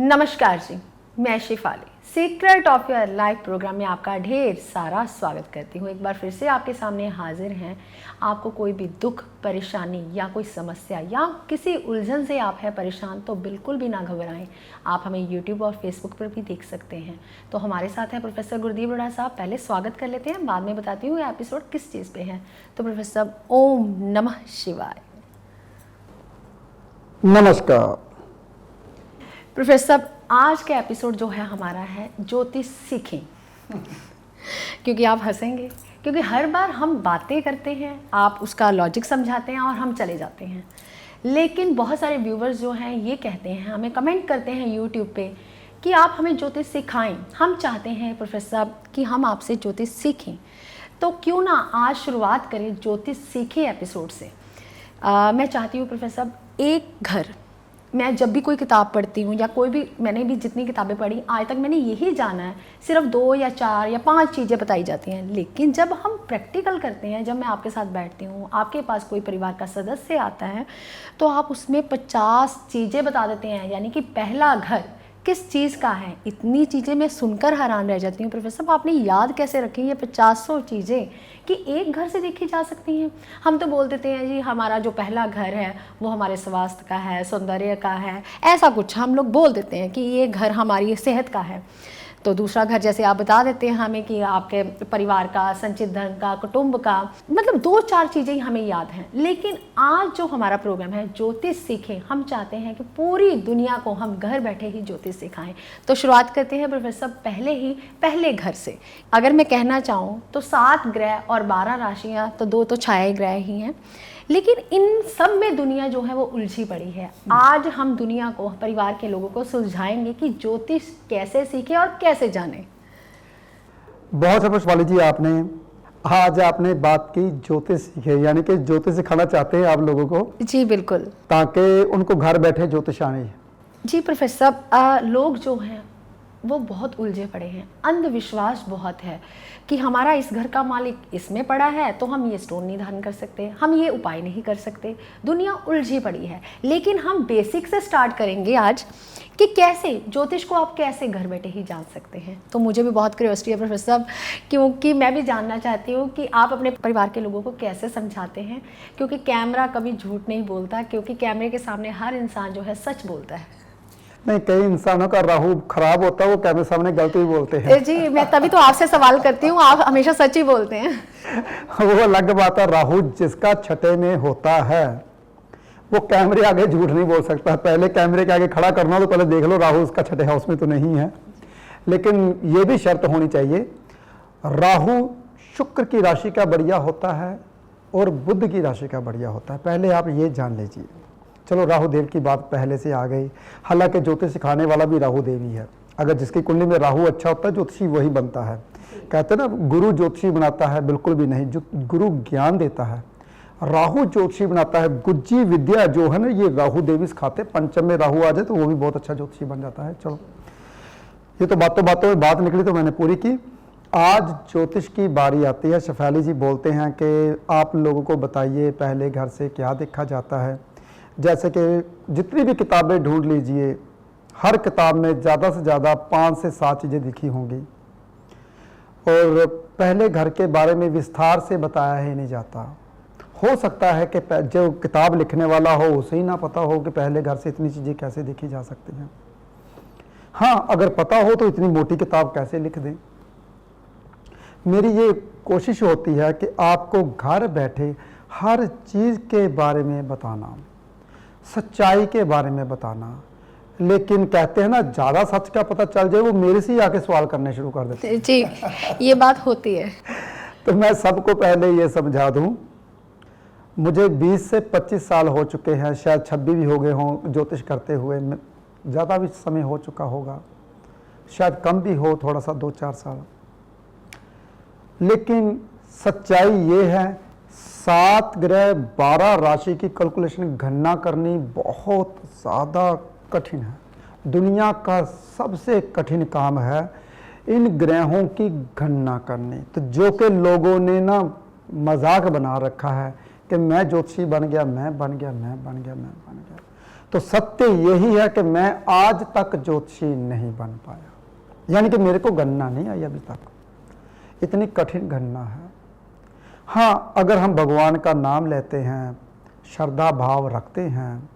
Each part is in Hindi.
नमस्कार जी, मैं Shifali secret of your life programme में आपका ढेर सारा स्वागत करती हूँ। एक बार फिर से आपके सामने हाजिर हैं। आपको कोई भी दुख, परेशानी या कोई समस्या या किसी उलझन से आप हैं परेशान तो बिल्कुल भी ना घबराएं। आप हमें यूट्यूब और फेसबुक पर भी देख सकते हैं। तो हमारे साथ हैं प्रोफेसर गुरदीप रोड़ा साहब। पहले स्वागत कर लेते हैं, बाद में बताती हूँ ये एपिसोड किस चीज़ पे है। तो प्रोफेसर साहब, ओम नमः शिवाय। नमस्कार प्रोफेसर साहब, आज का एपिसोड जो है हमारा है ज्योतिष सीखें। क्योंकि आप हंसेंगे, क्योंकि हर बार हम बातें करते हैं, आप उसका लॉजिक समझाते हैं और हम चले जाते हैं। लेकिन बहुत सारे व्यूवर्स जो हैं ये कहते हैं, हमें कमेंट करते हैं यूट्यूब पे कि आप हमें ज्योतिष सिखाएं। हम चाहते हैं प्रोफेसर साहब कि हम आपसे ज्योतिष सीखें। तो क्यों ना आज शुरुआत करें ज्योतिष सीखें एपिसोड से। मैं चाहती हूँ प्रोफेसर साहब, एक घर, मैं जब भी कोई किताब पढ़ती हूँ या कोई भी, मैंने भी जितनी किताबें पढ़ी आज तक मैंने यही जाना है, सिर्फ 2 या 4 या 5 चीज़ें बताई जाती हैं। लेकिन जब हम प्रैक्टिकल करते हैं, जब मैं आपके साथ बैठती हूँ, आपके पास कोई परिवार का सदस्य आता है तो आप उसमें 50 चीज़ें बता देते हैं। यानी कि पहला घर किस चीज़ का है, इतनी चीज़ें मैं सुनकर हैरान रह जाती हूँ। प्रोफेसर साहब, आपने याद कैसे रखी ये 50 चीज़ें कि एक घर से देखी जा सकती हैं? हम तो बोल देते हैं जी हमारा जो पहला घर है वो हमारे स्वास्थ्य का है, सौंदर्य का है, ऐसा कुछ हम लोग बोल देते हैं कि ये घर हमारी सेहत का है। तो दूसरा घर जैसे आप बता देते हैं हमें कि आपके परिवार का, संचित धन का, कुटुंब का, मतलब 2-4 चीज़ें ही हमें याद हैं। लेकिन आज जो हमारा प्रोग्राम है ज्योतिष सीखें, हम चाहते हैं कि पूरी दुनिया को हम घर बैठे ही ज्योतिष सिखाएं। तो शुरुआत करते हैं प्रोफेसर पहले घर से। अगर मैं कहना चाहूँ तो 7 ग्रह और 12 राशियाँ, तो 2 तो छाया ग्रह ही हैं। लेकिन इन सब में दुनिया जो है वो उलझी पड़ी है। आज हम दुनिया को, परिवार के लोगों को सुलझाएंगे कि ज्योतिष कैसे सीखे और कैसे जाने। बहुत अच्छा शिफाली जी, आज आपने बात की ज्योतिष सीखे, यानी कि ज्योतिष सिखाना चाहते हैं आप लोगों को। जी बिल्कुल, ताकि उनको घर बैठे ज्योतिष आने। जी प्रोफेसर, लोग जो हैं वो बहुत उलझे पड़े हैं। अंधविश्वास बहुत है कि हमारा इस घर का मालिक इसमें पड़ा है तो हम ये स्टोन नहीं धारण कर सकते, हम ये उपाय नहीं कर सकते। दुनिया उलझी पड़ी है। लेकिन हम बेसिक से स्टार्ट करेंगे आज कि कैसे ज्योतिष को आप कैसे घर बैठे ही जान सकते हैं। तो मुझे भी बहुत क्यूरियोसिटी है प्रोफेसर साहब, क्योंकि मैं भी जानना चाहती हूँ कि आप अपने परिवार के लोगों को कैसे समझाते हैं। क्योंकि कैमरा कभी झूठ नहीं बोलता, क्योंकि कैमरे के सामने हर इंसान जो है सच बोलता है। नहीं, कई इंसानों का राहु खराब होता है, वो कैमरे सामने गलती भी बोलते हैं। जी, मैं तभी तो आपसे सवाल करती हूँ, आप हमेशा सच ही बोलते हैं। वो अलग बात है। राहु जिसका छठे में होता है वो कैमरे आगे झूठ नहीं बोल सकता। पहले कैमरे के आगे खड़ा करना तो पहले देख लो राहु उसका छठे हाउस में तो नहीं है। लेकिन ये भी शर्त होनी चाहिए, राहु शुक्र की राशि का बढ़िया होता है और बुध की राशि का बढ़िया होता है। पहले आप ये जान लीजिए। चलो, राहु देव की बात पहले से आ गई। हालांकि ज्योतिष सिखाने वाला भी राहु देव ही है। अगर जिसकी कुंडली में राहु अच्छा होता है, ज्योतिषी वही बनता है। कहते हैं ना, गुरु ज्योतिषी बनाता है, बिल्कुल भी नहीं। जो गुरु ज्ञान देता है, राहु ज्योतिषी बनाता है। गुज्जी विद्या जो है ना, ये राहु देवी सिखाते। पंचम में राहु आ जाए तो वो भी बहुत अच्छा ज्योतिषी बन जाता है। चलो, ये तो बातों बातों में बात निकली तो मैंने पूरी की। आज ज्योतिष की बारी आती है। शेफाली जी बोलते हैं कि आप लोगों को बताइए पहले घर से क्या देखा जाता है। जैसे कि जितनी भी किताबें ढूंढ लीजिए, हर किताब में ज़्यादा से ज़्यादा 5 से 7 चीज़ें लिखी होंगी और पहले घर के बारे में विस्तार से बताया ही नहीं जाता। हो सकता है कि जो किताब लिखने वाला हो उसे ही ना पता हो कि पहले घर से इतनी चीज़ें कैसे देखी जा सकती हैं। हाँ, अगर पता हो तो इतनी मोटी किताब कैसे लिख दें। मेरी ये कोशिश होती है कि आपको घर बैठे हर चीज़ के बारे में बताना, सच्चाई के बारे में बताना। लेकिन कहते हैं ना, ज़्यादा सच का पता चल जाए वो मेरे से ही आके सवाल करने शुरू कर देते हैं। जी, ये बात होती है। तो मैं सबको पहले ये समझा दूं, मुझे 20 से 25 साल हो चुके हैं, शायद 26 भी हो गए हों ज्योतिष करते हुए। ज़्यादा भी समय हो चुका होगा, शायद कम भी हो, थोड़ा सा 2-4 साल। लेकिन सच्चाई ये है, 7 ग्रह 12 राशि की कैलकुलेशन गणना करनी बहुत ज़्यादा कठिन है। दुनिया का सबसे कठिन काम है इन ग्रहों की गणना करनी। तो जो कि लोगों ने ना मजाक बना रखा है कि मैं ज्योतिषी बन गया, मैं बन गया, मैं बन गया, मैं बन गया। तो सत्य यही है कि मैं आज तक ज्योतिषी नहीं बन पाया, यानी कि मेरे को गणना नहीं आई अभी तक, इतनी कठिन गणना है। हाँ, अगर हम भगवान का नाम लेते हैं, श्रद्धा भाव रखते हैं,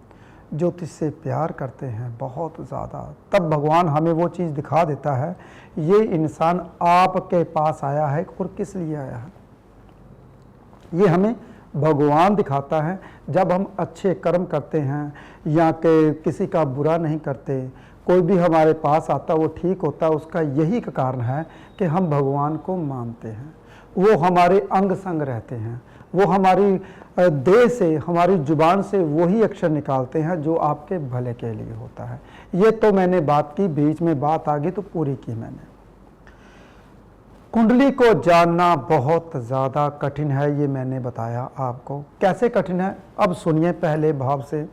ज्योतिष से प्यार करते हैं बहुत ज़्यादा, तब भगवान हमें वो चीज़ दिखा देता है, ये इंसान आपके पास आया है और किस लिए आया है। ये हमें भगवान दिखाता है जब हम अच्छे कर्म करते हैं या कि किसी का बुरा नहीं करते, कोई भी हमारे पास आता वो ठीक होता है, उसका यही का कारण है कि हम भगवान को मानते हैं, वो हमारे अंग संग रहते हैं, वो हमारी देह से, हमारी जुबान से वही अक्षर निकालते हैं जो आपके भले के लिए होता है। ये तो मैंने बात की, बीच में बात आ गई तो पूरी की मैंने। कुंडली को जानना बहुत ज़्यादा कठिन है, ये मैंने बताया आपको। कैसे कठिन है अब सुनिए पहले भाव से।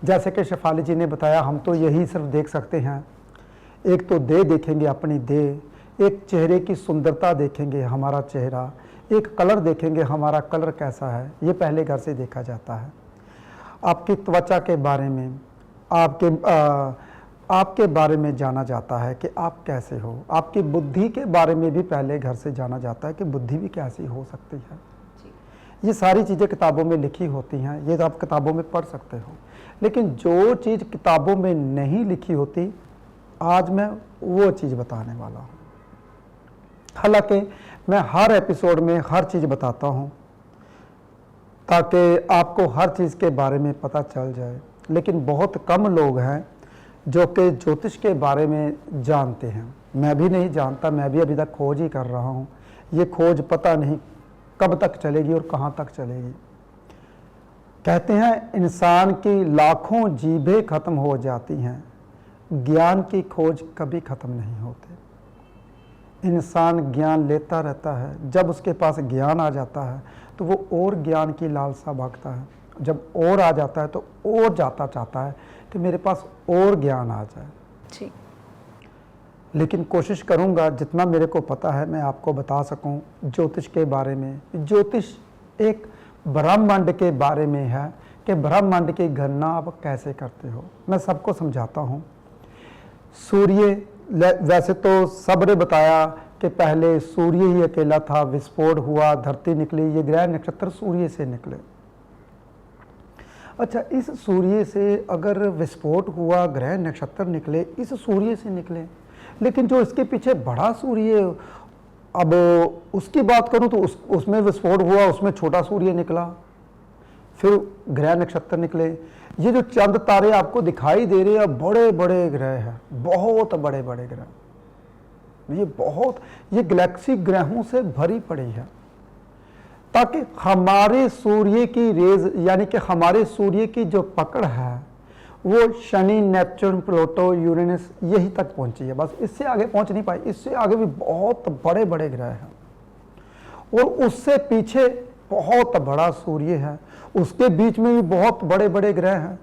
जैसे कि शेफाली जी ने बताया, हम तो यही सिर्फ देख सकते हैं, एक तो देह देखेंगे अपनी देह, एक चेहरे की सुंदरता देखेंगे हमारा चेहरा, एक कलर देखेंगे हमारा कलर कैसा है, ये पहले घर से देखा जाता है। आपकी त्वचा के बारे में, आपके बारे में जाना जाता है कि आप कैसे हो। आपकी बुद्धि के बारे में भी पहले घर से जाना जाता है कि बुद्धि भी कैसी हो सकती है। ये सारी चीज़ें किताबों में लिखी होती हैं, ये तो आप किताबों में पढ़ सकते हो। लेकिन जो चीज़ किताबों में नहीं लिखी होती, आज मैं वो चीज़ बताने वाला हूँ। हालांकि मैं हर एपिसोड में हर चीज़ बताता हूँ ताकि आपको हर चीज़ के बारे में पता चल जाए, लेकिन बहुत कम लोग हैं जो कि ज्योतिष के बारे में जानते हैं। मैं भी नहीं जानता, मैं भी अभी तक खोज ही कर रहा हूँ। ये खोज पता नहीं कब तक चलेगी और कहाँ तक चलेगी। कहते हैं इंसान की लाखों जीभें खत्म हो जाती हैं, ज्ञान की खोज कभी खत्म नहीं होती। इंसान ज्ञान लेता रहता है, जब उसके पास ज्ञान आ जाता है तो वो और ज्ञान की लालसा भागता है, जब और आ जाता है तो और जाता चाहता है कि मेरे पास और ज्ञान आ जाए। ठीक। लेकिन कोशिश करूंगा जितना मेरे को पता है मैं आपको बता सकूं ज्योतिष के बारे में। ज्योतिष एक ब्रह्मांड के बारे में है कि ब्रह्मांड की गणना आप कैसे करते हो। मैं सबको समझाता हूं। सूर्य, वैसे तो सबने बताया कि पहले सूर्य ही अकेला था, विस्फोट हुआ, धरती निकली, ये ग्रह नक्षत्र सूर्य से निकले। अच्छा, इस सूर्य से अगर विस्फोट हुआ, ग्रह नक्षत्र निकले, इस सूर्य से निकले, लेकिन जो इसके पीछे बड़ा सूर्य, अब उसकी बात करूं तो उसमें विस्फोट हुआ, उसमें छोटा सूर्य निकला, फिर ग्रह नक्षत्र निकले। ये जो चंद तारे आपको दिखाई दे रहे हैं बड़े बड़े ग्रह हैं, बहुत बड़े बड़े ग्रह, ये गैलेक्सी ग्रहों से भरी पड़ी है, ताकि हमारे सूर्य की रेज, यानी कि हमारे सूर्य की जो पकड़ है वो शनि, नेपच्यून, प्लूटो, यूरेनस यही तक पहुंची है, बस इससे आगे पहुंच नहीं पाई। इससे आगे भी बहुत बड़े बड़े ग्रह हैं और उससे पीछे बहुत बड़ा सूर्य है, उसके बीच में भी बहुत बड़े बड़े ग्रह हैं।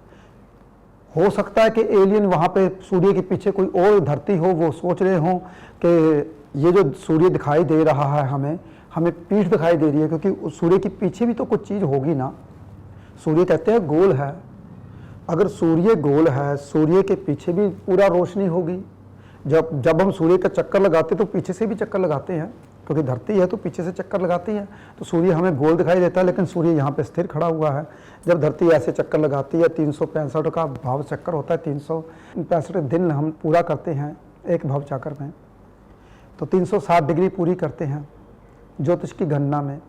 हो सकता है कि एलियन वहाँ पे सूर्य के पीछे कोई और धरती हो, वो सोच रहे हों कि ये जो सूर्य दिखाई दे रहा है हमें पीठ दिखाई दे रही है, क्योंकि सूर्य के पीछे भी तो कुछ चीज़ होगी ना। सूर्य कहते हैं गोल है, अगर सूर्य गोल है, सूर्य के पीछे भी पूरा रोशनी होगी। जब हम सूर्य का चक्कर लगाते तो पीछे से भी चक्कर लगाते हैं, क्योंकि धरती है तो पीछे से चक्कर लगाती है, तो सूर्य हमें गोल दिखाई देता है, लेकिन सूर्य यहाँ पे स्थिर खड़ा हुआ है। जब धरती ऐसे चक्कर लगाती है, 365 का भाव चक्कर होता है, 365 दिन हम पूरा करते हैं एक भाव चक्कर में, तो 360 डिग्री पूरी करते हैं ज्योतिष की गणना में।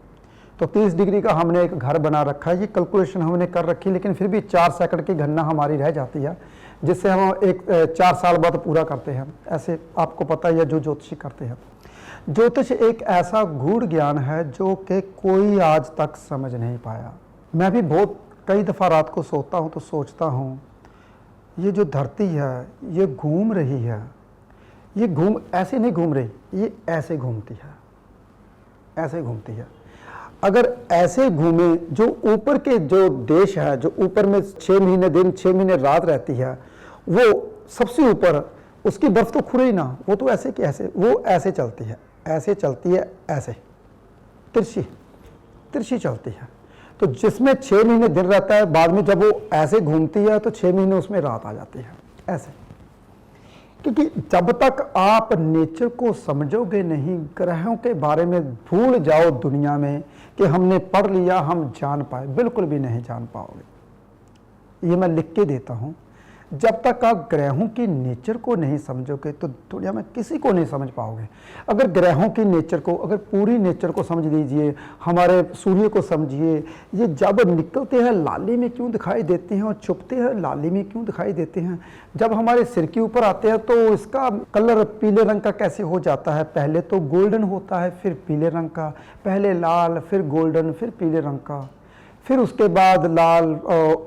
तो 30 डिग्री का हमने एक घर बना रखा है, ये कैलकुलेशन हमने कर रखी, लेकिन फिर भी 4 सेकंड की गणना हमारी रह जाती है, जिससे हम 4 साल बाद पूरा करते हैं। ऐसे आपको पता ही है जो ज्योतिषी करते हैं। ज्योतिष एक ऐसा गूढ़ ज्ञान है जो कि कोई आज तक समझ नहीं पाया। मैं भी बहुत कई दफ़ा रात को सोता हूँ तो सोचता हूँ, ये जो धरती है ये घूम रही है, ये ऐसे नहीं घूम रही, ये ऐसे घूमती है, ऐसे घूमती है। अगर ऐसे घूमे, जो ऊपर के जो देश है, जो ऊपर में 6 महीने दिन 6 महीने रात रहती है, वो सबसे ऊपर, उसकी बर्फ तो खुरे ही ना, वो तो ऐसे कि ऐसे, वो ऐसे चलती है, ऐसे चलती है, ऐसे तिरछी चलती है। तो जिसमें 6 महीने दिन रहता है, बाद में जब वो ऐसे घूमती है तो 6 महीने उसमें रात आ जाती है ऐसे। क्योंकि जब तक आप नेचर को समझोगे नहीं, ग्रहों के बारे में भूल जाओ दुनिया में कि हमने पढ़ लिया हम जान पाए, बिल्कुल भी नहीं जान पाओगे। ये मैं लिख के देता हूँ। जब तक आप ग्रहों की नेचर को नहीं समझोगे तो दुनिया में किसी को नहीं समझ पाओगे। अगर ग्रहों की नेचर को, अगर पूरी नेचर को समझ लीजिए, हमारे सूर्य को समझिए, ये जब निकलते हैं लाली में क्यों दिखाई देते हैं और छुपते हैं लाली में क्यों दिखाई देते हैं, जब हमारे सिर के ऊपर आते हैं तो इसका कलर पीले रंग का कैसे हो जाता है। पहले तो गोल्डन होता है, फिर पीले रंग का, पहले लाल, फिर गोल्डन, फिर पीले रंग का, फिर उसके बाद लाल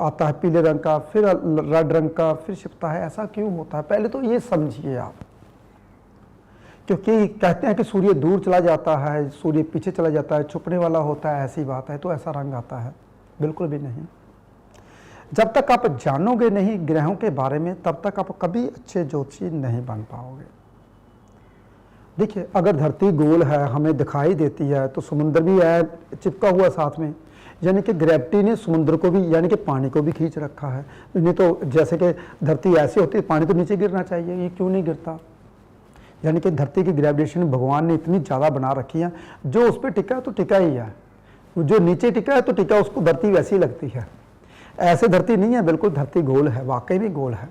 आता है पीले रंग का, फिर रेड रंग का, फिर छिपता है। ऐसा क्यों होता है, पहले तो ये समझिए आप। क्योंकि कहते हैं कि सूर्य दूर चला जाता है, सूर्य पीछे चला जाता है, छुपने वाला होता है, ऐसी बात है, तो ऐसा रंग आता है, बिल्कुल भी नहीं। जब तक आप जानोगे नहीं ग्रहों के बारे में, तब तक आप कभी अच्छे ज्योतिषी नहीं बन पाओगे। देखिए, अगर धरती गोल है, हमें दिखाई देती है, तो समुद्र भी है चिपका हुआ साथ में, यानी कि ग्रेविटी ने समुद्र को भी, यानी कि पानी को भी खींच रखा है। नहीं तो जैसे कि धरती ऐसी होती है, पानी तो नीचे गिरना चाहिए, ये क्यों नहीं गिरता। यानी कि धरती की ग्रेविटेशन भगवान ने इतनी ज़्यादा बना रखी है, जो उस पर टिका है तो टिका ही है, जो नीचे टिका है तो टिका, उसको धरती वैसी लगती है। ऐसे धरती नहीं है, बिल्कुल धरती गोल है, वाकई में गोल है।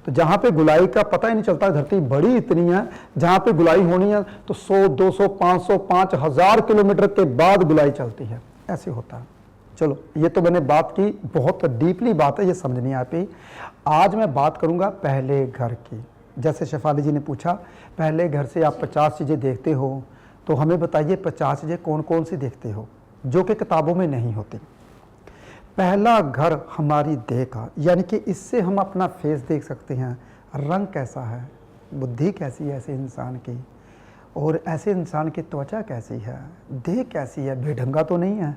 तो जहाँ पे गुलाई का पता ही नहीं चलता, धरती बड़ी इतनी है, जहाँ पे गुलाई होनी है तो 100, 200, 500, 5000 किलोमीटर के बाद गुलाई चलती है, ऐसे होता है। चलो, ये तो मैंने बात की, बहुत डीपली बात है, ये समझनी आप ही। आज मैं बात करूंगा पहले घर की। जैसे शेफाली जी ने पूछा, पहले घर से आप 50 चीज़ें देखते हो, तो हमें बताइए 50 चीज़ें कौन कौन सी देखते हो जो कि किताबों में नहीं होती। पहला घर हमारी देह का, यानी कि इससे हम अपना फेस देख सकते हैं, रंग कैसा है, बुद्धि कैसी है ऐसे इंसान की, और ऐसे इंसान की त्वचा कैसी है, देह कैसी है, बेढंगा तो नहीं है,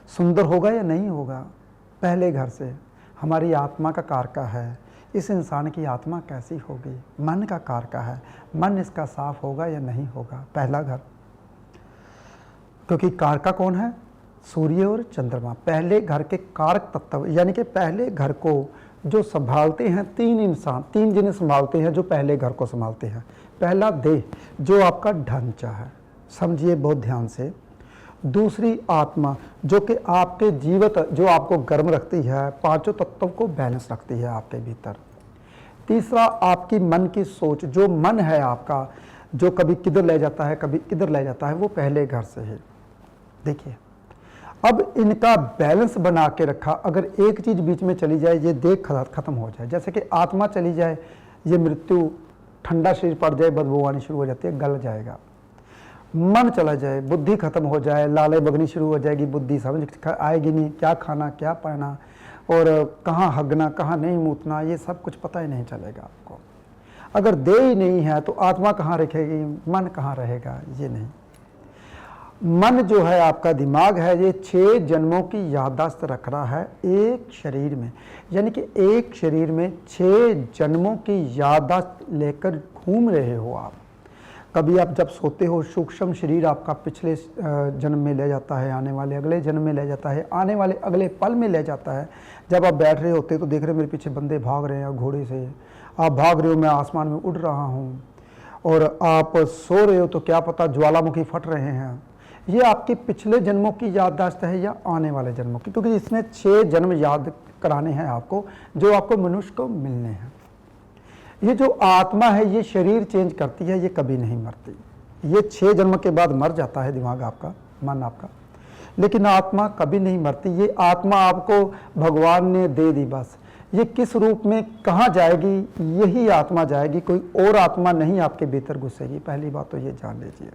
सुंदर होगा या नहीं होगा। पहले घर से हमारी आत्मा का कारका है, इस इंसान की आत्मा कैसी होगी, मन का कारका है, मन इसका साफ होगा या नहीं होगा, पहला घर। क्योंकि कारका कौन है, सूर्य और चंद्रमा। पहले घर के कारक तत्व, यानी कि पहले घर को जो संभालते हैं, 3 इंसान, 3 जिन्हें संभालते हैं, जो पहले घर को संभालते हैं। पहला देह, जो आपका ढांचा है, समझिए बहुत ध्यान से। दूसरी आत्मा, जो कि आपके जीवित, जो आपको गर्म रखती है, 5 तत्वों को बैलेंस रखती है आपके भीतर। तीसरा आपकी मन की सोच, जो मन है आपका, जो कभी किधर ले जाता है, कभी किधर ले जाता है, वो पहले घर से है। देखिए, अब इनका बैलेंस बना के रखा। अगर एक चीज़ बीच में चली जाए, ये देह खत्म हो जाए, जैसे कि आत्मा चली जाए, ये मृत्यु, ठंडा शरीर पड़ जाए, बदबू आनी शुरू हो जाती है, गल जाएगा। मन चला जाए, बुद्धि खत्म हो जाए, लाले बगनी शुरू हो जाएगी, बुद्धि समझ आएगी नहीं, क्या खाना क्या पहना और कहाँ हगना कहाँ नहीं मूतना, ये सब कुछ पता ही नहीं चलेगा आपको। अगर देह ही नहीं है तो आत्मा कहाँ रखेगी, मन कहाँ रहेगा, ये नहीं। मन जो है आपका दिमाग है, ये 6 जन्मों की याददाश्त रख रहा है एक शरीर में, यानी कि एक शरीर में 6 जन्मों की याददाश्त लेकर घूम रहे हो आप। कभी आप जब सोते हो, सूक्ष्म शरीर आपका पिछले जन्म में ले जाता है, आने वाले अगले जन्म में ले जाता है, आने वाले अगले पल में ले जाता है। जब आप बैठ रहे होते तो देख रहे हो मेरे पीछे बंदे भाग रहे हैं घोड़े से, आप भाग रहे हो, मैं आसमान में उड़ रहा हूँ, और आप सो रहे हो तो क्या पता ज्वालामुखी फट रहे हैं। ये आपके पिछले जन्मों की याददाश्त है या आने वाले जन्मों की, क्योंकि इसमें 6 जन्म याद कराने हैं आपको, जो आपको मनुष्य को मिलने हैं। ये जो आत्मा है, ये शरीर चेंज करती है, ये कभी नहीं मरती। ये 6 जन्म के बाद मर जाता है दिमाग आपका, मन आपका, लेकिन आत्मा कभी नहीं मरती। ये आत्मा आपको भगवान ने दे दी बस। ये किस रूप में कहाँ जाएगी, यही आत्मा जाएगी, कोई और आत्मा नहीं आपके भीतर घुसेगी। पहली बात तो ये जान लीजिए।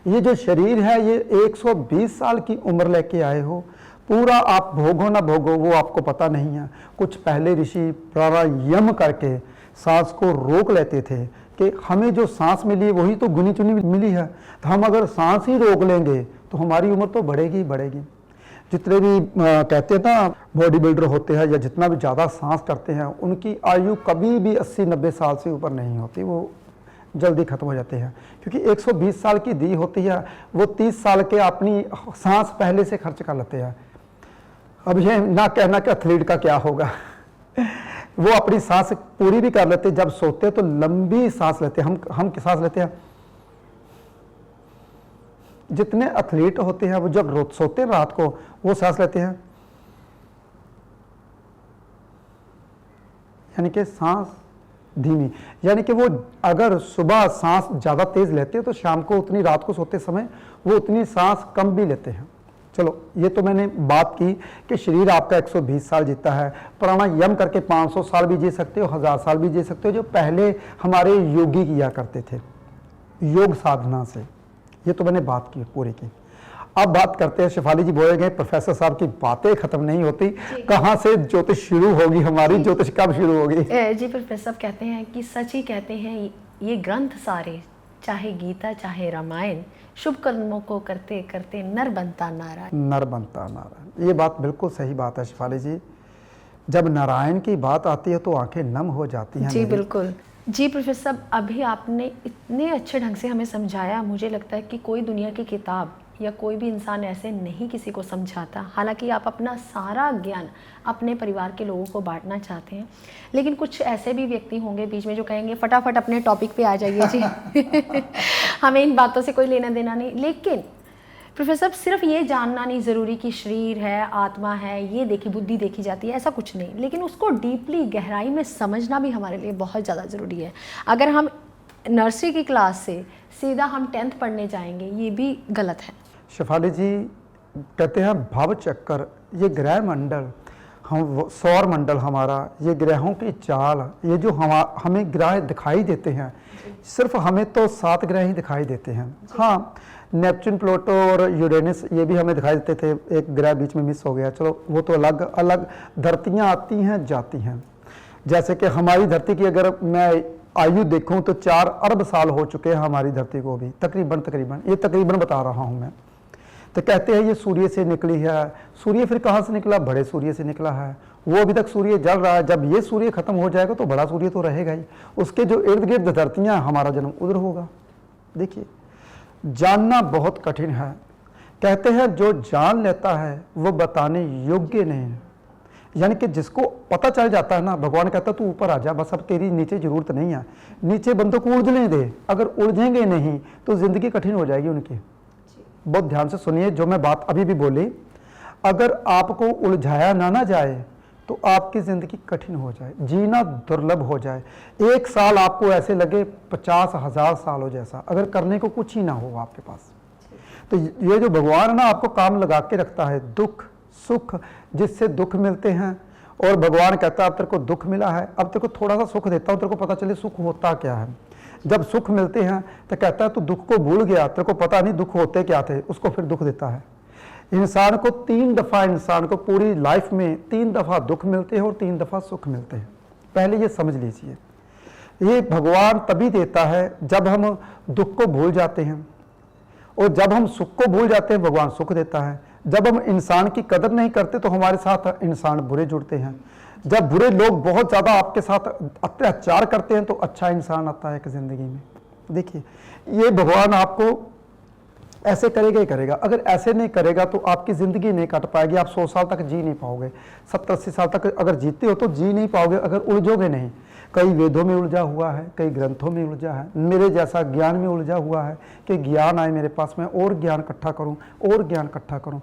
ये जो शरीर है, ये 120 साल की उम्र लेके आए हो, पूरा आप भोगो ना भोगो वो आपको पता नहीं है। कुछ पहले ऋषि प्राणायाम करके सांस को रोक लेते थे कि हमें जो सांस मिली है वही तो गुनी चुनी मिली है, तो हम अगर सांस ही रोक लेंगे तो हमारी उम्र तो बढ़ेगी ही बढ़ेगी। जितने भी कहते हैं ना बॉडी बिल्डर होते हैं या जितना भी ज़्यादा सांस करते हैं, उनकी आयु कभी भी 80-90 साल से ऊपर नहीं होती, वो जल्दी खत्म हो जाते हैं, क्योंकि 120 साल की दी होती है, वो 30 साल के अपनी सांस पहले से खर्च कर लेते हैं। अब ये ना कहना कि एथलीट का क्या होगा वो अपनी सांस पूरी भी कर लेते हैं, जब सोते हैं तो लंबी सांस लेते हैं। हम सांस लेते हैं, जितने एथलीट होते हैं वो जब सोते हैं रात को वो सांस लेते हैं, यानी कि सांस धीमी, यानी कि वो अगर सुबह सांस ज़्यादा तेज लेते हैं तो शाम को उतनी, रात को सोते समय वो उतनी सांस कम भी लेते हैं। चलो ये तो मैंने बात की कि शरीर आपका 120 साल जीता है, प्राणायाम करके 500 साल भी जी सकते हो, 1000 साल भी जी सकते हो, जो पहले हमारे योगी किया करते थे योग साधना से। ये तो मैंने बात की पूरी की। अब बात करते हैं, शेफाली जी बोले गए प्रोफेसर साहब की बातें खत्म नहीं होती, कहाँ से ज्योतिष शुरू होगी हमारी, ज्योतिष कब शुरू होगी? जी प्रोफेसर साहब कहते हैं कि सच ही कहते हैं ये ग्रंथ सारे, चाहे गीता चाहे रामायण, शुभ कर्मों को करते करते नर बनता नारायण। नर बनता नारायण, ये बात बिल्कुल सही बात है शेफाली जी। जब नारायण की बात आती है तो आंखें नम हो जाती हैं। जी बिल्कुल। जी प्रोफेसर साहब, अभी आपने इतने अच्छे ढंग से हमें समझाया, मुझे लगता है कि कोई दुनिया की किताब या कोई भी इंसान ऐसे नहीं किसी को समझाता। हालांकि आप अपना सारा ज्ञान अपने परिवार के लोगों को बांटना चाहते हैं, लेकिन कुछ ऐसे भी व्यक्ति होंगे बीच में जो कहेंगे फटाफट अपने टॉपिक पे आ जाइए जी हमें इन बातों से कोई लेना देना नहीं। लेकिन प्रोफेसर साहब, सिर्फ ये जानना नहीं ज़रूरी कि शरीर है, आत्मा है, ये देखी बुद्धि देखी जाती है, ऐसा कुछ नहीं, लेकिन उसको डीपली गहराई में समझना भी हमारे लिए बहुत ज़्यादा ज़रूरी है। अगर हम नर्सरी की क्लास से सीधा हम 10th पढ़ने जाएंगे, ये भी गलत है। शेफाली जी कहते हैं भव चक्कर, ये ग्रह मंडल, हम सौर मंडल हमारा, ये ग्रहों की चाल, ये जो हमें ग्रह दिखाई देते हैं, सिर्फ हमें तो 7 ग्रह ही दिखाई देते हैं। हाँ, नेपच्यून, प्लूटो और यूरेनस ये भी हमें दिखाई देते थे, एक ग्रह बीच में मिस हो गया, चलो वो तो अलग अलग धरतियाँ आती हैं जाती हैं। जैसे कि हमारी धरती की अगर मैं आयु देखूं तो 4 अरब साल हो चुके हैं हमारी धरती को भी, तकरीबन ये तकरीबन बता रहा हूं मैं। तो कहते हैं ये सूर्य से निकली है। सूर्य फिर कहाँ से निकला? बड़े सूर्य से निकला है, वो अभी तक सूर्य जल रहा है। जब ये सूर्य खत्म हो जाएगा तो बड़ा सूर्य तो रहेगा ही, उसके जो इर्द गिर्द धरतियाँ, हमारा जन्म उधर होगा। देखिए, जानना बहुत कठिन है। कहते हैं जो जान लेता है वो बताने योग्य नहीं है, यानी कि जिसको पता चल जाता है ना, भगवान कहता है तू ऊपर आ जा, बस अब तेरी नीचे जरूरत नहीं है, नीचे बंदों को उलझने दे। अगर उलझेंगे नहीं तो जिंदगी कठिन हो जाएगी उनकी। बहुत ध्यान से सुनिए जो मैं बात अभी भी बोली, अगर आपको उलझाया ना जाए तो आपकी ज़िंदगी कठिन हो जाए, जीना दुर्लभ हो जाए। 1 साल आपको ऐसे लगे 50,000 सालों जैसा, अगर करने को कुछ ही ना हो आपके पास। तो ये जो भगवान है ना, आपको काम लगा के रखता है, दुख सुख, जिससे दुख मिलते हैं। और भगवान कहता है अब तेरे को दुख मिला है, अब तेरे को थोड़ा सा सुख देता हूँ, तेरे को पता चले सुख होता क्या है। जब सुख मिलते हैं तो कहता है तू दुख को भूल गया, तेरे को पता नहीं दुख होते क्या थे, उसको फिर दुख देता है। इंसान को 3 दफ़ा, इंसान को पूरी लाइफ में 3 दफ़ा दुख मिलते हैं और 3 दफ़ा सुख मिलते हैं। पहले ये समझ लीजिए, ये भगवान तभी देता है जब हम दुख को भूल जाते हैं, और जब हम सुख को भूल जाते हैं भगवान सुख देता है। जब हम इंसान की कदर नहीं करते तो हमारे साथ इंसान बुरे जुड़ते हैं। जब बुरे लोग बहुत ज़्यादा आपके साथ अत्याचार करते हैं तो अच्छा इंसान आता है एक ज़िंदगी में। देखिए, ये भगवान आपको ऐसे करेगा ही करेगा। अगर ऐसे नहीं करेगा तो आपकी ज़िंदगी नहीं कट पाएगी, आप 100 साल तक जी नहीं पाओगे। 70-80 साल तक अगर जीते हो तो जी नहीं पाओगे, अगर उलझोगे नहीं। कई वेदों में उलझा हुआ है, कई ग्रंथों में उलझा है, मेरे जैसा ज्ञान में उलझा हुआ है कि ज्ञान आए मेरे पास, मैं और ज्ञान इकट्ठा करूं और ज्ञान इकट्ठा करूं।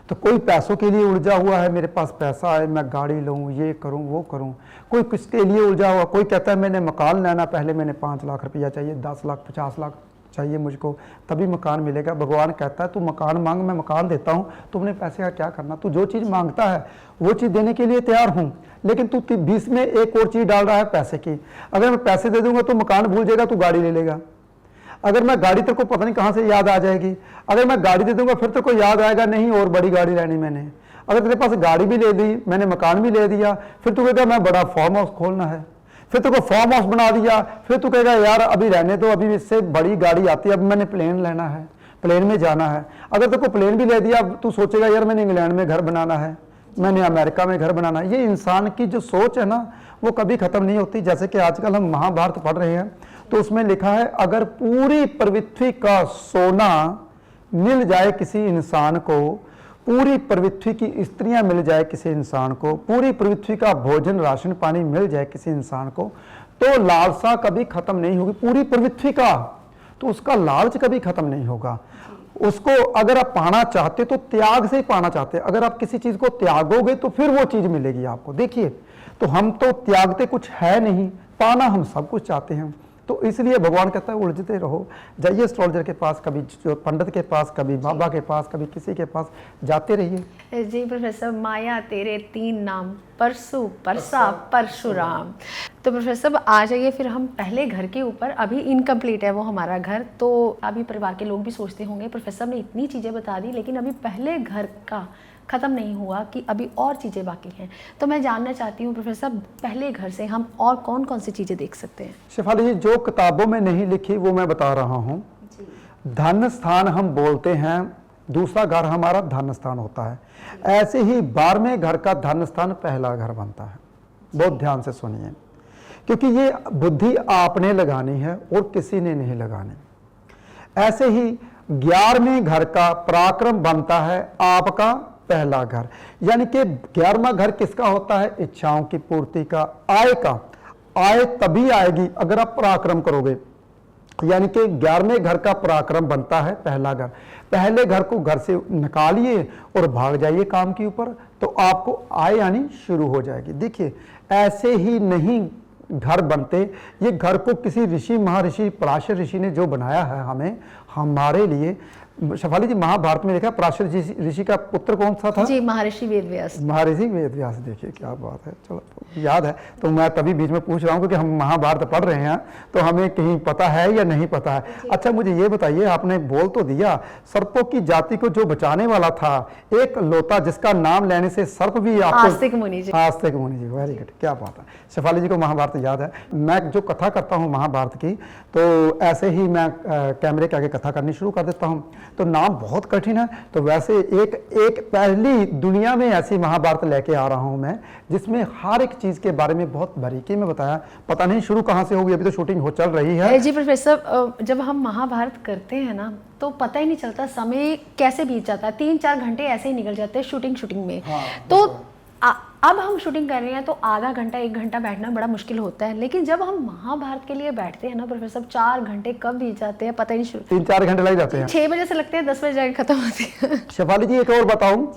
तो कोई पैसों के लिए उलझा हुआ है, मेरे पास पैसा आए, मैं गाड़ी लूं, ये करूं वो करूं। कोई किसके लिए उलझा हुआ, कोई कहता है मैंने मकान लेना, पहले मैंने 5 लाख रुपया चाहिए, 10 लाख 50 लाख चाहिए मुझको, तभी मकान मिलेगा। भगवान कहता है तू मकान मांग, मैं मकान देता हूँ, तुमने पैसे का क्या करना। तू जो चीज़ मांगता है वो चीज़ देने के लिए तैयार हूँ, लेकिन तू बीच में एक और चीज़ डाल रहा है पैसे की। अगर मैं पैसे दे दूंगा तो मकान भूल जाएगा, तू गाड़ी ले लेगा। अगर मैं गाड़ी तेरे को पता नहीं कहाँ से याद आ जाएगी, अगर मैं गाड़ी दे दूंगा फिर तेरे को याद आएगा नहीं और बड़ी गाड़ी लेनी मैंने। अगर तेरे पास गाड़ी भी ले दी, मैंने मकान भी ले दिया, फिर तू कहेगा मैं बड़ा फार्म हाउस खोलना है, फिर तेरे को फार्म हाउस बना दिया, फिर तू कहेगा यार अभी रहने दो, अभी इससे बड़ी गाड़ी आती है, अब मैंने प्लेन लेना है, प्लेन में जाना है। अगर तेरे को प्लेन भी ले दिया, अब तू सोचेगा यार मैंने इंग्लैंड में घर बनाना है, मैंने अमेरिका में घर बनाना है। ये इंसान की जो सोच है ना वो कभी ख़त्म नहीं होती। जैसे कि आजकल हम महाभारत पढ़ रहे हैं तो उसमें लिखा है अगर पूरी पृथ्वी का सोना मिल जाए किसी इंसान को, पूरी पृथ्वी की स्त्रियां मिल जाए किसी इंसान को, पूरी पृथ्वी का भोजन राशन पानी मिल जाए किसी इंसान को, तो लालसा कभी खत्म नहीं होगी। पूरी पृथ्वी का, तो उसका लालच कभी खत्म नहीं होगा। उसको अगर आप पाना चाहते तो त्याग से ही पाना चाहते हैं। अगर आप किसी चीज को त्यागोगे तो फिर वो चीज मिलेगी आपको। देखिए, तो हम तो त्यागते कुछ है नहीं, पाना हम सब कुछ चाहते हैं। तो इसलिए भगवान कहता है उलझते रहो, जाइए एस्ट्रोलॉजर के पास, कभी पंडित के पास, कभी बाबा के पास, कभी किसी के पास जाते रहिए। जी प्रोफेसर, माया तेरे 3 नाम, परसु, परसा, परशुराम। तो प्रोफेसर आ जाइए फिर हम पहले घर के ऊपर। अभी इनकम्प्लीट है वो हमारा घर, तो अभी परिवार के लोग भी सोचते होंगे प्रोफेसर ने इतनी चीज़ें बता दी, लेकिन अभी पहले घर का ख़त्म नहीं हुआ कि अभी और चीज़ें बाकी हैं। तो मैं जानना चाहती हूँ प्रोफेसर, पहले घर से हम और कौन कौन सी चीज़ें देख सकते हैं? शेफाली जी, जो किताबों में नहीं लिखी वो मैं बता रहा हूँ। धन स्थान हम बोलते हैं, दूसरा घर हमारा धन स्थान होता है। ऐसे ही 12वें घर का धन स्थान पहला घर बनता है। बहुत ध्यान से सुनिए, क्योंकि ये बुद्धि आपने लगानी है और किसी ने नहीं लगानी। ऐसे ही 11वें घर का पराक्रम बनता है आपका पहला घर। यानी कि 11वां घर किसका होता है? इच्छाओं की पूर्ति का, आय का। आय तभी आएगी अगर आप पराक्रम करोगे। यानी कि 11वें घर का पराक्रम बनता है पहला घर। पहले घर को घर से निकालिए और भाग जाइए काम के ऊपर, तो आपको आय आनी शुरू हो जाएगी। देखिए, ऐसे ही नहीं घर बनते। ये घर को किसी ऋषि, महर्षि पराशर ऋषि ने जो बनाया है हमें, हमारे लिए। शेफाली जी, महाभारत में देखा पराशर ऋषि का पुत्र कौन सा था? जी, महर्षि वेदव्यास। महर्षि वेदव्यास। देखिए क्या बात है, चलो याद है। तो मैं तभी बीच में पूछ रहा हूँ क्योंकि हम महाभारत पढ़ रहे हैं, तो हमें कहीं पता है या नहीं पता है। अच्छा, मुझे ये बताइए, आपने बोल तो दिया सर्पों की जाति को जो बचाने वाला था एक लौता, जिसका नाम लेने से सर्प भी आपको, आस्तिक मुनि जी। आस्तिक मुनि जी, वेरी गुड, क्या बात है। शेफाली जी को महाभारत याद है। मैं जो कथा करता हूँ महाभारत की, तो ऐसे ही मैं कैमरे के आगे कथा करनी शुरू कर देता हूँ। तो नाम बहुत कठिन है, तो वैसे एक पहली दुनिया में ऐसी महाभारत लेके आ रहा हूं मैं, जिसमें हर एक चीज के बारे में बहुत बारीकी में बताया। पता नहीं शुरू कहां से होगी, अभी तो शूटिंग हो चल रही है। जी प्रोफेसर, जब हम महाभारत करते हैं ना, तो पता ही नहीं चलता समय कैसे बीत जाता है। 3-4 घंटे ऐसे ही निकल जाते हैं शूटिंग में। हाँ, तो अब हम शूटिंग कर रहे हैं तो आधा घंटा 1 घंटा बैठना बड़ा मुश्किल होता है, लेकिन जब हम महाभारत के लिए बैठते हैं ना प्रोफेसर, 4 घंटे कब बीत जाते हैं पता ही नहीं। 3-4 घंटे लग जाते हैं। 6 बजे से लगते हैं, 10 बजे जाके खत्म होती है। शेफाली जी, एक और बताऊं,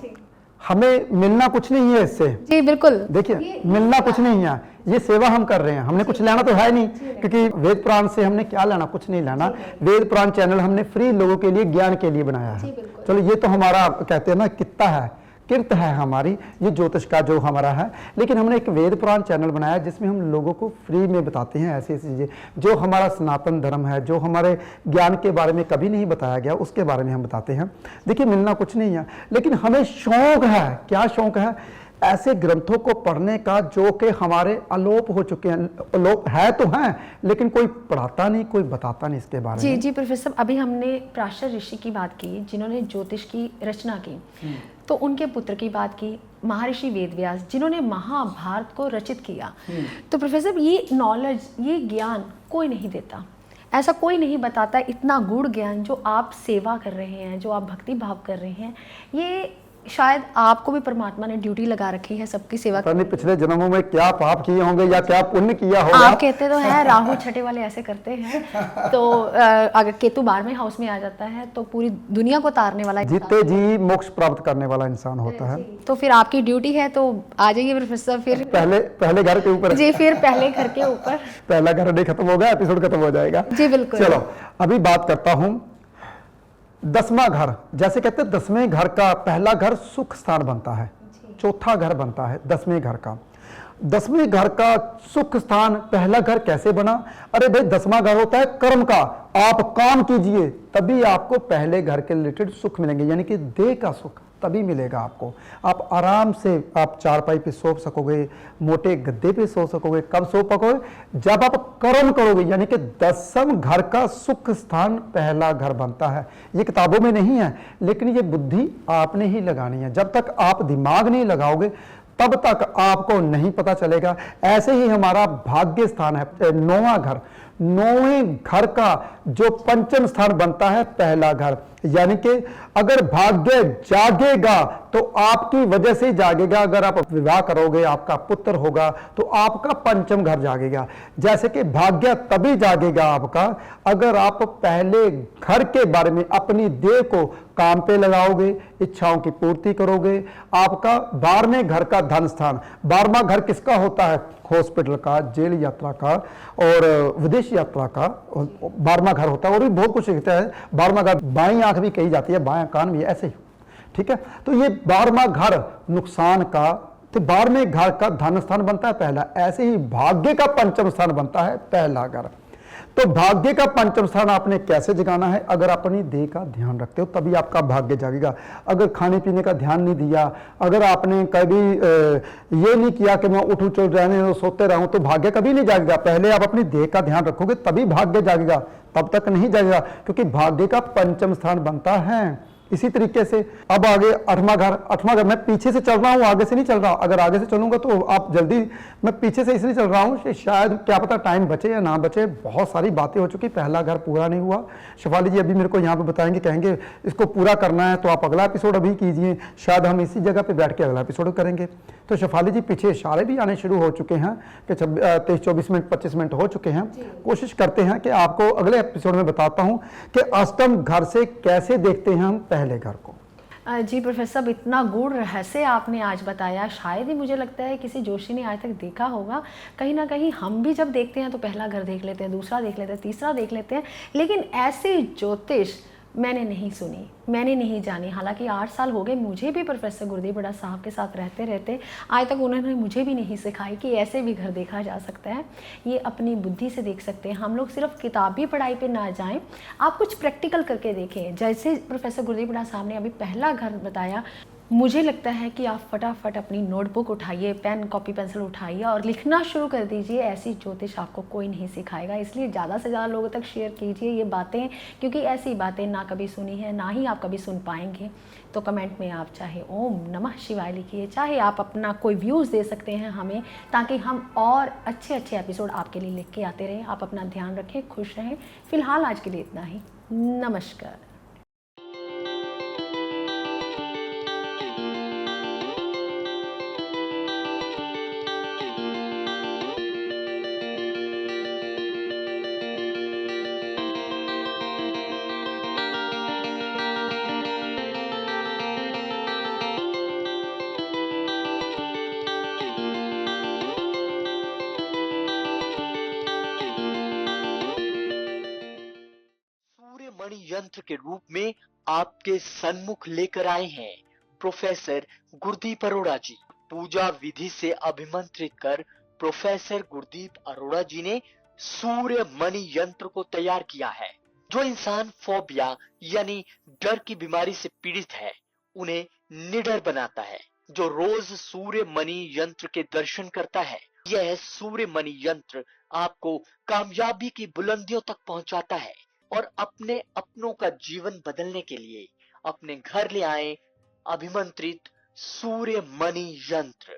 हमें मिलना कुछ नहीं है इससे। जी बिल्कुल। देखिए, मिलना कुछ नहीं है, ये सेवा हम कर रहे हैं, हमने कुछ लेना तो है नहीं, क्योंकि वेद पुराण से हमने क्या लेना, कुछ नहीं लेना। वेद पुराण चैनल हमने फ्री लोगों के लिए, ज्ञान के लिए बनाया है। चलो, ये तो हमारा कहते हैं ना कित्ता है, किर्त है हमारी, ये ज्योतिष का जो हमारा है। लेकिन हमने एक वेद पुराण चैनल बनाया जिसमें हम लोगों को फ्री में बताते हैं ऐसी ऐसी चीज़ें जो हमारा सनातन धर्म है, जो हमारे ज्ञान के बारे में कभी नहीं बताया गया, उसके बारे में हम बताते हैं। देखिए, मिलना कुछ नहीं है, लेकिन हमें शौक है। क्या शौक है? ऐसे ग्रंथों को पढ़ने का जो कि हमारे अलोप हो चुके हैं। अलोप है तो हैं, लेकिन कोई पढ़ाता नहीं, कोई बताता नहीं इसके बारे में। जी प्रोफेसर, अभी हमने पराशर ऋषि की बात की जिन्होंने ज्योतिष की रचना की, तो उनके पुत्र की बात की महर्षि वेदव्यास जिन्होंने महाभारत को रचित किया। तो प्रोफेसर, ये नॉलेज, ये ज्ञान कोई नहीं देता, ऐसा कोई नहीं बताता। इतना गूढ़ ज्ञान जो आप सेवा कर रहे हैं, जो आप भक्ति भाव कर रहे हैं, ये शायद आपको भी परमात्मा ने ड्यूटी लगा रखी है सबकी सेवा करनी। पिछले जन्मों में क्या पाप किए होंगे या क्या पुण्य किया होगा। आप कहते तो हैं राहु छठे वाले ऐसे करते हैं, तो अगर केतु 12वें हाउस में आ जाता है तो पूरी दुनिया को तारने वाला, जीते जी मोक्ष प्राप्त करने वाला इंसान होता है। तो फिर आपकी ड्यूटी है, तो आ जाइए प्रोफेसर फिर पहले घर के ऊपर। जी, फिर पहले घर के ऊपर। पहला घर नहीं खत्म होगा, एपिसोड खत्म हो जाएगा। जी बिल्कुल। चलो, अभी बात करता हूं 10वां घर। जैसे कहते हैं 10वें घर का पहला घर सुख स्थान बनता है, चौथा घर बनता है 10वें घर का। 10वें घर का सुख स्थान पहला घर कैसे बना? अरे भाई, 10वां घर होता है कर्म का। आप काम कीजिए तभी आपको पहले घर के रिलेटेड सुख मिलेंगे, यानी कि देह का सुख तभी मिलेगा आपको। आप आराम से आप चारपाई पे सो सकोगे, मोटे गद्दे पे सो सकोगे। कब सो पाओगे? जब आप कर्म करोगे, यानी कि 10वां घर का सुख स्थान पहला घर बनता है। ये किताबों में नहीं है, लेकिन ये बुद्धि आपने ही लगानी है। जब तक आप दिमाग नहीं लगाओगे तब तक आपको नहीं पता चलेगा। ऐसे ही हमारा भाग्य स्थान है 9वां घर। नौवें घर का जो पंचम स्थान बनता है पहला घर, यानी कि अगर भाग्य जागेगा तो आपकी वजह से ही जागेगा। अगर आप विवाह करोगे, आपका पुत्र होगा, तो आपका पंचम घर जागेगा। जैसे कि भाग्य तभी जागेगा आपका अगर आप पहले घर के बारे में अपनी देह को काम पे लगाओगे, इच्छाओं की पूर्ति करोगे। आपका 12वें घर का धन स्थान, 12वां घर किसका होता है? हॉस्पिटल का, जेल यात्रा का और विदेश यात्रा का 12वां घर होता है। और भी बहुत कुछ लिखता है। 12वां घर बाईं आंख भी कही जाती है, बायां कान भी, ऐसे ही, ठीक है। तो ये 12वां घर नुकसान का, तो 12वें घर का धन स्थान बनता है पहला। ऐसे ही भाग्य का पंचम स्थान बनता है पहला घर। तो भाग्य का पंचम स्थान आपने कैसे जगाना है? अगर अपनी देह का ध्यान रखते हो तभी आपका भाग्य जागेगा। अगर खाने पीने का ध्यान नहीं दिया, अगर आपने कभी ये नहीं किया कि मैं उठ चल रहने दो, सोते रहूं, तो भाग्य कभी नहीं जागेगा। पहले आप अपनी देह का ध्यान रखोगे तभी भाग्य जागेगा, तब तक नहीं जागेगा, क्योंकि भाग्य का पंचम स्थान बनता है। इसी तरीके से अब आगे 8वां घर, 8वां घर, मैं पीछे से चल रहा हूं, आगे से नहीं चल रहा। अगर आगे से चलूंगा तो आप जल्दी, मैं पीछे से इसलिए चल रहा हूं कि शायद क्या पता टाइम बचे या ना बचे। बहुत सारी बातें हो चुकी, पहला घर पूरा नहीं हुआ। शिफाली जी अभी मेरे को यहाँ पे बताएंगे, कहेंगे इसको पूरा करना है तो आप अगला एपिसोड अभी कीजिए, शायद हम इसी जगह पे बैठ के अगला एपिसोड करेंगे। तो शिफाली जी पीछे इशारे भी आने शुरू हो चुके हैं कि 23-24 मिनट 25 मिनट हो चुके हैं। कोशिश करते हैं कि आपको अगले एपिसोड में बताता हूं कि अष्टम घर से कैसे देखते हैं हम पहले घर को। जी प्रोफेसर साहब, इतना गूढ़ रहस्य आपने आज बताया, शायद ही मुझे लगता है किसी जोशी ने आज तक देखा होगा। कहीं ना कहीं हम भी जब देखते हैं तो पहला घर देख लेते हैं, दूसरा देख लेते हैं, तीसरा देख लेते हैं, लेकिन ऐसी ज्योतिष मैंने नहीं सुनी, मैंने नहीं जानी। हालांकि 8 साल हो गए मुझे भी प्रोफेसर गुरदीप बड़ा साहब के साथ रहते रहते, आज तक उन्होंने मुझे भी नहीं सिखाई कि ऐसे भी घर देखा जा सकता है। ये अपनी बुद्धि से देख सकते हैं। हम लोग सिर्फ किताबी पढ़ाई पे ना जाएं, आप कुछ प्रैक्टिकल करके देखें। जैसे प्रोफेसर गुरदीप बड़ा साहब ने अभी पहला घर बताया, मुझे लगता है कि आप फटाफट अपनी नोटबुक उठाइए, पेन कॉपी पेंसिल उठाइए और लिखना शुरू कर दीजिए। ऐसी ज्योतिष आपको कोई नहीं सिखाएगा, इसलिए ज़्यादा से ज़्यादा लोगों तक शेयर कीजिए ये बातें, क्योंकि ऐसी बातें ना कभी सुनी है, ना ही आप कभी सुन पाएंगे। तो कमेंट में आप चाहे ओम नमः शिवाय लिखिए, चाहे आप अपना कोई व्यूज़ दे सकते हैं हमें, ताकि हम और अच्छे अच्छे एपिसोड आपके लिए लिख के आते रहें। आप अपना ध्यान रखें, खुश रहें। फिलहाल आज के लिए इतना ही। नमस्कार। मणि यंत्र के रूप में आपके सन्मुख लेकर आए हैं प्रोफेसर गुरदीप अरोड़ा जी। पूजा विधि से अभिमंत्रित कर प्रोफेसर गुरदीप अरोड़ा जी ने सूर्य मणि यंत्र को तैयार किया है। जो इंसान फोबिया यानी डर की बीमारी से पीड़ित है, उन्हें निडर बनाता है। जो रोज सूर्य मणि यंत्र के दर्शन करता है, यह सूर्य मणि यंत्र आपको कामयाबी की बुलंदियों तक पहुंचाता है। और अपने अपनों का जीवन बदलने के लिए अपने घर ले आए अभिमंत्रित सूर्य मणि यंत्र।